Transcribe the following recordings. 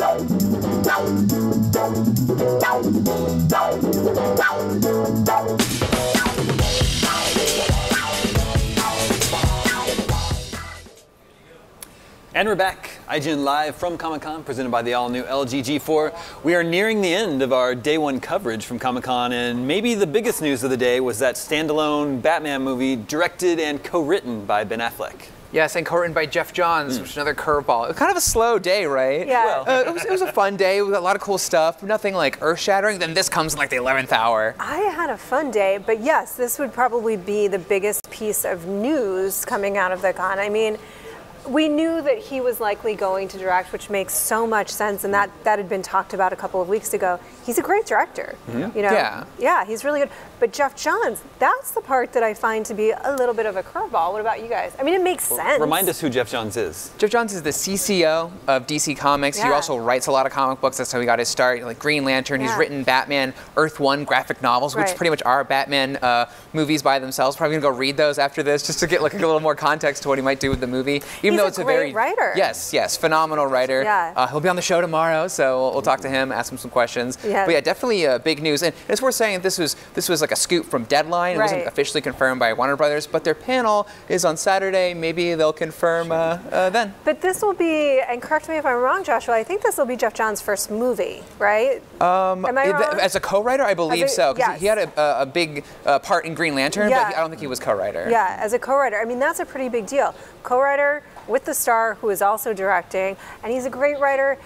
And we're back. IGN Live from Comic-Con, presented by the all-new LG G4. We are nearing the end of our day one coverage from Comic-Con, and maybe the biggest news of the day was that standalone Batman movie directed and co-written by Ben Affleck. Yes, and co-written by Jeff Johns, which is another curveball. Kind of a slow day, right? Yeah. Well, it was a fun day. We got a lot of cool stuff. Nothing like earth-shattering. Then this comes in like the 11th hour. I had a fun day, but yes, this would probably be the biggest piece of news coming out of the con. I mean, we knew that he was likely going to direct, which makes so much sense, and that had been talked about a couple of weeks ago. He's a great director, you know? Yeah, he's really good. But Jeff Johns, that's the part that I find to be a little bit of a curveball. What about you guys? I mean, it makes sense. Remind us who Jeff Johns is. Jeff Johns is the CCO of DC Comics. He also writes a lot of comic books. That's how he got his start. Like Green Lantern, he's written Batman Earth 1 graphic novels, which pretty much are Batman movies by themselves. Probably gonna go read those after this just to get like a little more context to what he might do with the movie. Even though it's a very writer. Yes, phenomenal writer. Yeah. He'll be on the show tomorrow, so we'll talk to him, ask him some questions. Yeah. But yeah, definitely big news. And it's worth saying this was like a scoop from Deadline. It wasn't officially confirmed by Warner Brothers, but their panel is on Saturday. Maybe they'll confirm then. But this will be, and correct me if I'm wrong, Joshua, I think this will be Jeff Johns' first movie, right? Am I wrong? As a co-writer, I believe so. Because he had a big part in Green Lantern, but I don't think he was co-writer. Yeah, as a co-writer. I mean, that's a pretty big deal. Co-writer with the star who is also directing, and he's a great writer.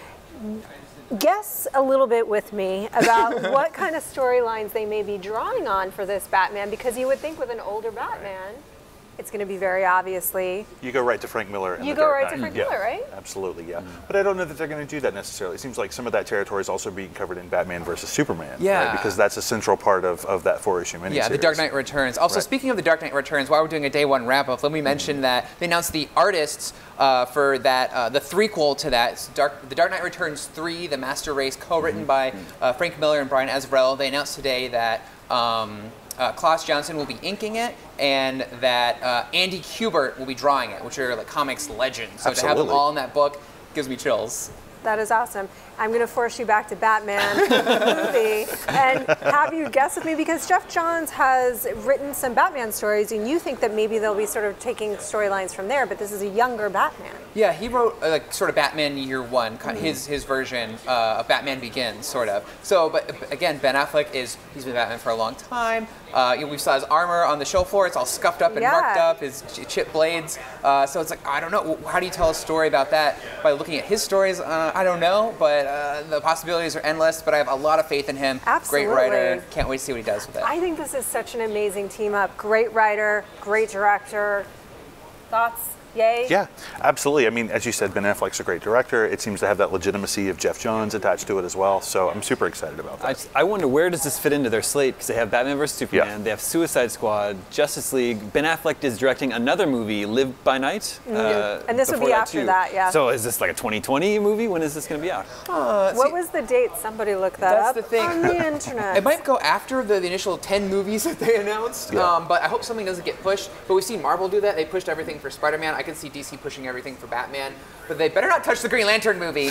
Guess a little bit with me about what kind of storylines they may be drawing on for this Batman, because you would think with an older Batman, it's going to be very obviously. You go right to Frank Miller. And you the go Dark right Knight. to Frank Miller, right? Absolutely, yeah. But I don't know that they're going to do that necessarily. It seems like some of that territory is also being covered in Batman versus Superman. Right? Because that's a central part of that 4-issue miniseries. Yeah, The Dark Knight Returns. Also, speaking of The Dark Knight Returns, while we're doing a day one wrap-up, let me mention that they announced the artists for that, the threequel to that, The Dark Knight Returns 3, The Master Race, co-written by Frank Miller and Brian Azzarello. They announced today that Klaus Johnson will be inking it, and that Andy Kubert will be drawing it, which are like comics legends. So to have them all in that book gives me chills. That is awesome. I'm going to force you back to Batman movie and have you guess with me, because Jeff Johns has written some Batman stories, and you think that maybe they'll be sort of taking storylines from there, but this is a younger Batman. Yeah, he wrote like sort of Batman Year One, his version of Batman Begins, sort of. So, but again, Ben Affleck he's been Batman for a long time. We saw his armor on the show floor; it's all scuffed up and marked up. His chipped blades. So it's like, I don't know. How do you tell a story about that by looking at his stories? I don't know, but the possibilities are endless. But I have a lot of faith in him. Absolutely. Great writer. Can't wait to see what he does with it. I think this is such an amazing team up. Great writer, great director. Thoughts? Yay? Yeah, absolutely. I mean, as you said, Ben Affleck's a great director. It seems to have that legitimacy of Jeff Johns attached to it as well. So I'm super excited about that. I wonder, where does this fit into their slate? Because they have Batman vs. Superman, they have Suicide Squad, Justice League. Ben Affleck is directing another movie, Live by Night. And this would be after that, yeah. So is this like a 2020 movie? When is this going to be out? What was the date? Somebody looked that up the thing. on the internet. It might go after the initial 10 movies that they announced, but I hope something doesn't get pushed. But we've seen Marvel do that. They pushed everything for Spider-Man. I can see DC pushing everything for Batman, but they better not touch the Green Lantern movie.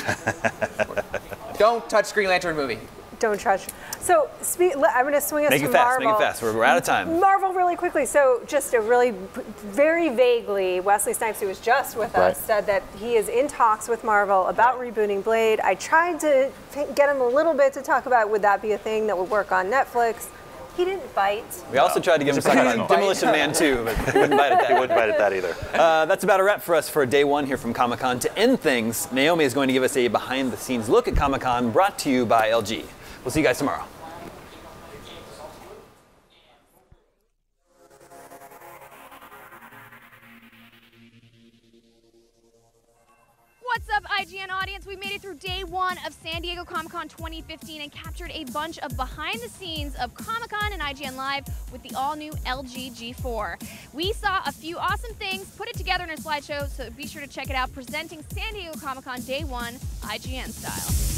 Don't touch Green Lantern movie. Don't touch. So I'm going to swing us to Marvel. Make it fast. We're out of time. Marvel, really quickly. So just a really, very vaguely, Wesley Snipes, who was just with us, said that he is in talks with Marvel about rebooting Blade. I tried to get him a little bit to talk about, would that be a thing that would work on Netflix? He didn't bite. We also tried to give him something on Demolition Man 2, but he wouldn't bite at that. He wouldn't bite at that either. That's about a wrap for us for day one here from Comic-Con. To end things, Naomi is going to give us a behind-the-scenes look at Comic-Con, brought to you by LG. We'll see you guys tomorrow. What's up, IGN audience? We made it through day one of San Diego Comic-Con 2015 and captured a bunch of behind the scenes of Comic-Con and IGN Live with the all-new LG G4. We saw a few awesome things, put it together in a slideshow, so be sure to check it out, presenting San Diego Comic-Con day one, IGN style.